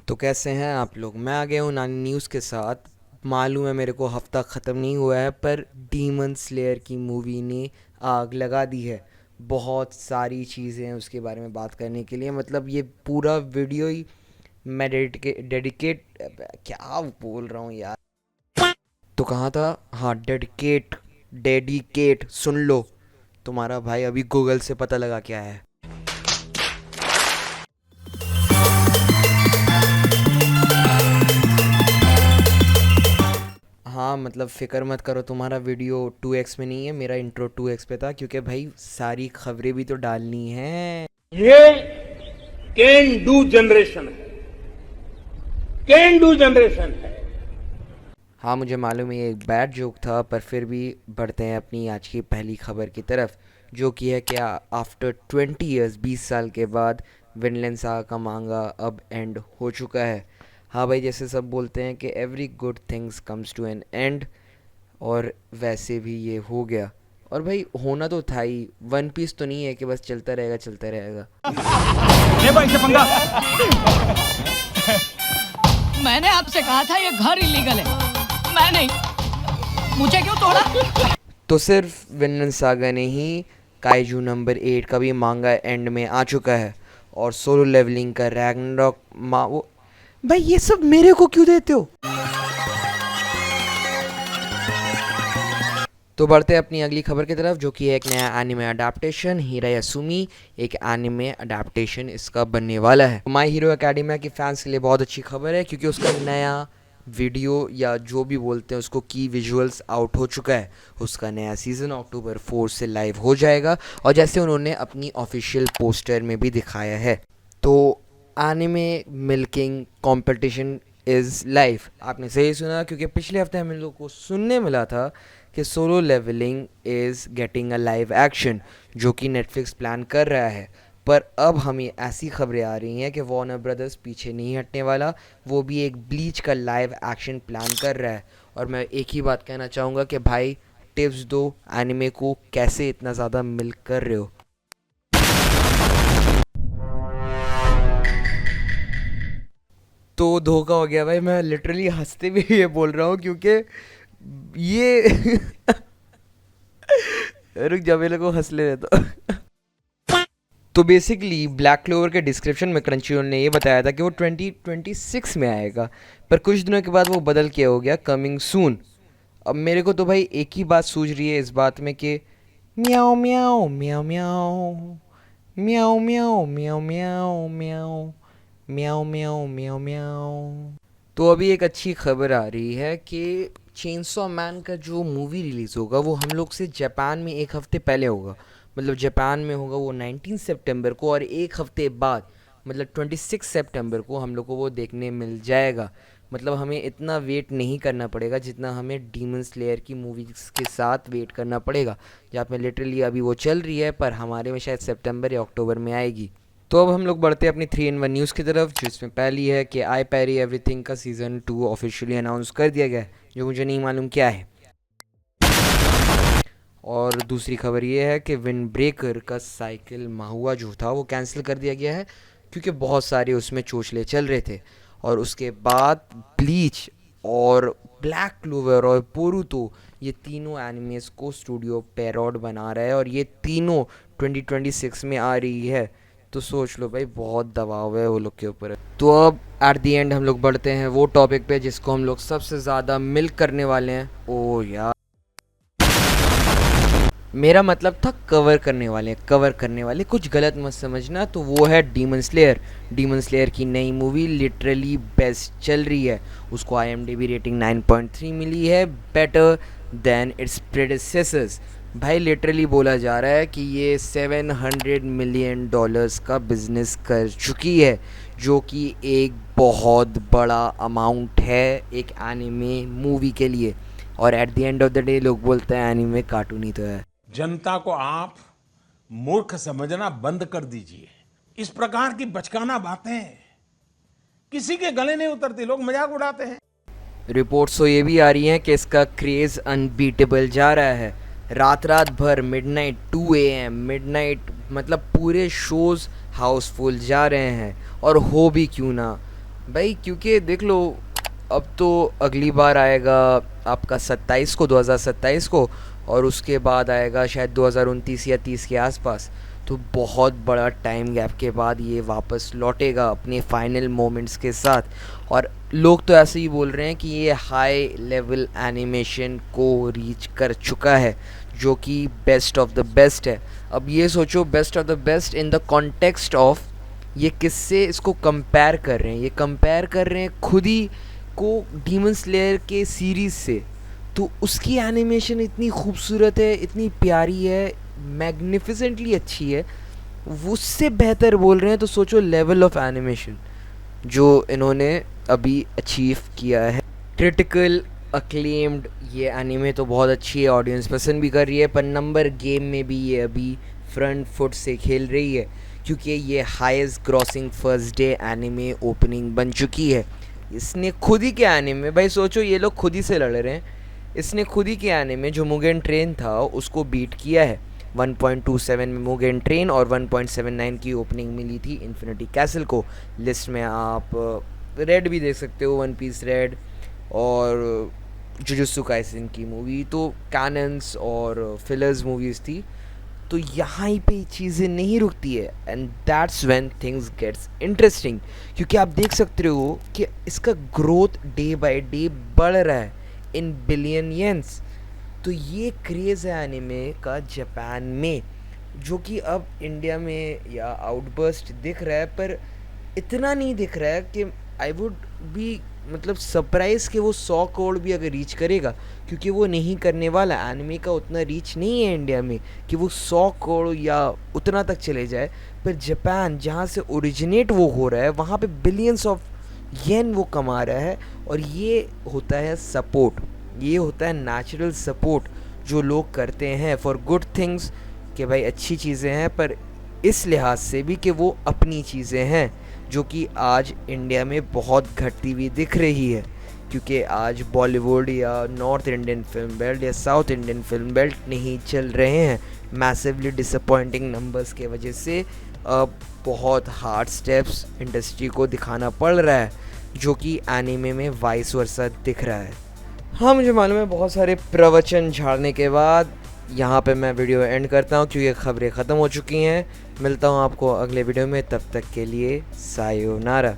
तो कैसे हैं आप लोग। मैं आ गया हूँ नानी न्यूज़ के साथ। मालूम है मेरे को हफ्ता ख़त्म नहीं हुआ है, पर डीमन स्लेयर की मूवी ने आग लगा दी है। बहुत सारी चीज़ें हैं उसके बारे में बात करने के लिए, मतलब ये पूरा वीडियो ही मैं डेडिकेट क्या बोल रहा हूँ यार। तो कहाँ था, हाँ, डेडिकेट। डेडिकेट सुन लो, तुम्हारा भाई अभी गूगल से पता लगा क्या है। हाँ मतलब फ़िक्र मत करो, तुम्हारा वीडियो 2x में नहीं है, मेरा इंट्रो 2x पे था, क्योंकि भाई सारी खबरें भी तो डालनी है। ये कैन डू जनरेशन है। कैन डू जनरेशन है। हाँ मुझे मालूम है ये एक बैड जोक था, पर फिर भी बढ़ते हैं अपनी आज की पहली खबर की तरफ, जो कि है क्या, आफ्टर 20 ईयर्स, 20 साल के बाद विनलैंड सागा का मांगा अब एंड हो चुका है। हाँ भाई, जैसे सब बोलते हैं कि every good things comes to an end, और वैसे भी ये हो गया। और भाई होना तो था ही, वन पीस तो नहीं है कि बस चलता रहेगा चलता रहेगा। ले भाई से पंगा। मैंने आपसे कहा था ये घर इलीगल है। मैं नहीं, मुझे क्यों तोड़ा? तो सिर्फ विनलन सागा ने ही काइजू नंबर 8 का भी मांगा एंड में आ चुका है, और सोलो लेवलिंग का रैग्नारॉक वो भाई ये सब मेरे को क्यों देते हो। तो बढ़ते हैं अपनी अगली खबर की तरफ, जो कि है एक नया एनिमे अडेप्टेशन, हीरा यासुमी। एक एनिमे अडेप्टेशन इसका बनने वाला है। माय हीरो एकेडमिया के फैंस के लिए बहुत अच्छी खबर है, क्योंकि उसका नया वीडियो या जो भी बोलते हैं उसको की विजुअल्स आउट हो चुका है। उसका नया सीज़न अक्टूबर 4 से लाइव हो जाएगा, और जैसे उन्होंने अपनी ऑफिशियल पोस्टर में भी दिखाया है। तो anime milking competition is live. आपने सही सुना, क्योंकि पिछले हफ्ते हम लोग को सुनने मिला था कि Solo Leveling is getting a live action, जो कि नेटफ्लिक्स प्लान कर रहा है। पर अब हमें ऐसी खबरें आ रही हैं कि वार्नर ब्रदर्स पीछे नहीं हटने वाला, वो भी एक ब्लीच का लाइव एक्शन प्लान कर रहा है। और मैं एक ही बात कहना चाहूँगा कि भाई टिप्स दो एनिमे को, कैसे इतना ज़्यादा मिल्क कर रहे हो। तो धोखा हो गया भाई, मैं लिटरली हंसते भी ये बोल रहा हूँ, क्योंकि ये रुक जा, मेरे को हंस ले तो। तो बेसिकली ब्लैक क्लोवर के डिस्क्रिप्शन में क्रंचीरोल ने ये बताया था कि वो 2026 में आएगा, पर कुछ दिनों के बाद वो बदल के हो गया कमिंग सून। अब मेरे को तो भाई एक ही बात सूझ रही है इस बात में कि म्याओ म्याओ म्याओ म्याओ म्याओ म्याओ म्याओ म्याओ म्याओ म्याओ म्याओ म्याओ म्याओ। तो अभी एक अच्छी खबर आ रही है कि चेनसॉ मैन का जो मूवी रिलीज़ होगा वो हम लोग से जापान में एक हफ़्ते पहले होगा। मतलब जापान में होगा वो 19 सितंबर को, और एक हफ़्ते बाद मतलब 26 सितंबर को हम लोग को वो देखने मिल जाएगा। मतलब हमें इतना वेट नहीं करना पड़ेगा जितना हमें डीमन स्लेयर की मूवीज़ के साथ वेट करना पड़ेगा, जहाँ पे लिटरली अभी वो चल रही है, पर हमारे में शायद सितंबर या अक्टूबर में आएगी। तो अब हम लोग बढ़ते हैं अपनी 3 in 1 न्यूज़ की तरफ, जिसमें पहली है कि आई पैरी एवरीथिंग का सीज़न 2 ऑफिशियली अनाउंस कर दिया गया है, जो मुझे नहीं मालूम क्या है। और दूसरी खबर ये है कि विंड ब्रेकर का साइकिल माहुआ जो था वो कैंसिल कर दिया गया है, क्योंकि बहुत सारे उसमें चोचले चल रहे थे। और उसके बाद ब्लीच और ब्लैक क्लोवर और बोरुतो, ये तीनों एनिमेस को स्टूडियो पैरोड बना रहा है, और ये तीनों 2026 में आ रही है। तो सोच लो भाई, बहुत दबाव है वो लोग के ऊपर। तो अब एट दी एंड हम लोग बढ़ते हैं वो टॉपिक पे जिसको हम लोग सबसे ज़्यादा मिल्क करने वाले हैं। ओ यार, मेरा मतलब था कवर करने वाले, कवर करने वाले, कुछ गलत मत समझना। तो वो है डीमन स्लेयर। डीमन स्लेयर की नई मूवी लिटरली बेस्ट चल रही है। उसको IMDb रेटिंग 9.3 मिली है, बेटर देन इट्स प्रेडिसेसर्स। भाई लिटरली बोला जा रहा है कि ये $700 मिलियन का बिजनेस कर चुकी है, जो कि एक बहुत बड़ा अमाउंट है एक एनिमे मूवी के लिए। और at the end of the day लोग बोलते हैं एनिमे कार्टून ही तो है। जनता को आप मूर्ख समझना बंद कर दीजिए। इस प्रकार की बचकाना बातें किसी के गले नहीं उतरती, लोग मजाक उड़ाते हैं। रिपोर्ट्स तो ये भी आ रही हैं कि इसका क्रेज़ अनबीटेबल जा रहा है। रात रात भर मिडनाइट 2 AM मतलब पूरे शोज़ हाउसफुल जा रहे हैं। और हो भी क्यों ना, भाई क्योंकि देख लो, अब तो अगली बार आएगा आपका 27 को, 2027 को, और उसके बाद आएगा शायद 2029 या 30 के आसपास। तो बहुत बड़ा टाइम गैप के बाद ये वापस लौटेगा अपने फाइनल मोमेंट्स के साथ। और लोग तो ऐसे ही बोल रहे हैं कि ये हाई लेवल एनिमेशन को रीच कर चुका है, जो कि बेस्ट ऑफ द बेस्ट है। अब ये सोचो, best of the best in the context of ये किससे इसको कंपेयर कर रहे हैं? ये कंपेयर कर रहे हैं खुद ही को डीमन स्लेयर के सीरीज़ से। तो उसकी एनिमेशन इतनी खूबसूरत है, इतनी प्यारी है, मैग्निफिसेंटली अच्छी है, वो उससे बेहतर बोल रहे हैं। तो सोचो लेवल ऑफ एनिमेशन जो इन्होंने अभी अचीव किया है। क्रिटिकल अक्लेम्ड ये एनीमे तो बहुत अच्छी है, ऑडियंस पसंद भी कर रही है, पर नंबर गेम में भी ये अभी फ्रंट फुट से खेल रही है, क्योंकि ये highest grossing first day anime opening बन चुकी है। इसने खुद ही के एनीमे, भाई सोचो ये लोग खुद ही से लड़ रहे हैं, इसने खुद ही के एनीमे जो मुगेन ट्रेन था उसको बीट किया है। 1.27 में मुगेन ट्रेन और 1.79 की ओपनिंग मिली थी इन्फिनिटी कैसल को। लिस्ट में आप रेड भी देख सकते हो, वन पीस रेड और जुजुत्सु काइसेन की मूवी, तो कैनन्स और फिलर्स मूवीज़ थी। तो यहाँ ही पे चीज़ें नहीं रुकती है, and that's when things gets interesting, क्योंकि आप देख सकते हो कि इसका ग्रोथ डे बाय डे बढ़ रहा है इन बिलियन येन्स। तो ये क्रेज़ है एनिमे का जापान में, जो कि अब इंडिया में या आउटबर्स्ट दिख रहा है, पर इतना नहीं दिख रहा है कि आई वुड बी मतलब सरप्राइज़ कि वो 100 करोड़ भी अगर रीच करेगा, क्योंकि वो नहीं करने वाला। एनिमे का उतना रीच नहीं है इंडिया में कि वो 100 करोड़ या उतना तक चले जाए। पर जापान जहाँ से ओरिजिनेट वो हो रहा है, वहाँ पे बिलियंस ऑफ येन वो कमा रहा है। और ये होता है सपोर्ट, ये होता है नेचुरल सपोर्ट जो लोग करते हैं फॉर गुड थिंग्स, कि भाई अच्छी चीज़ें हैं, पर इस लिहाज से भी कि वो अपनी चीज़ें हैं, जो कि आज इंडिया में बहुत घटती हुई दिख रही है। क्योंकि आज बॉलीवुड या नॉर्थ इंडियन फिल्म बेल्ट या साउथ इंडियन फिल्म बेल्ट नहीं चल रहे हैं, मैसिवली डिसअपॉइंटिंग नंबर्स के वजह से। अब बहुत हार्ड स्टेप्स इंडस्ट्री को दिखाना पड़ रहा है, जो कि एनीमे में वाइस वर्सा दिख रहा है। हाँ, मुझे मालूम है बहुत सारे प्रवचन झाड़ने के बाद यहाँ पे मैं वीडियो एंड करता हूँ, क्योंकि खबरें ख़त्म हो चुकी हैं। मिलता हूँ आपको अगले वीडियो में, तब तक के लिए सायोनारा।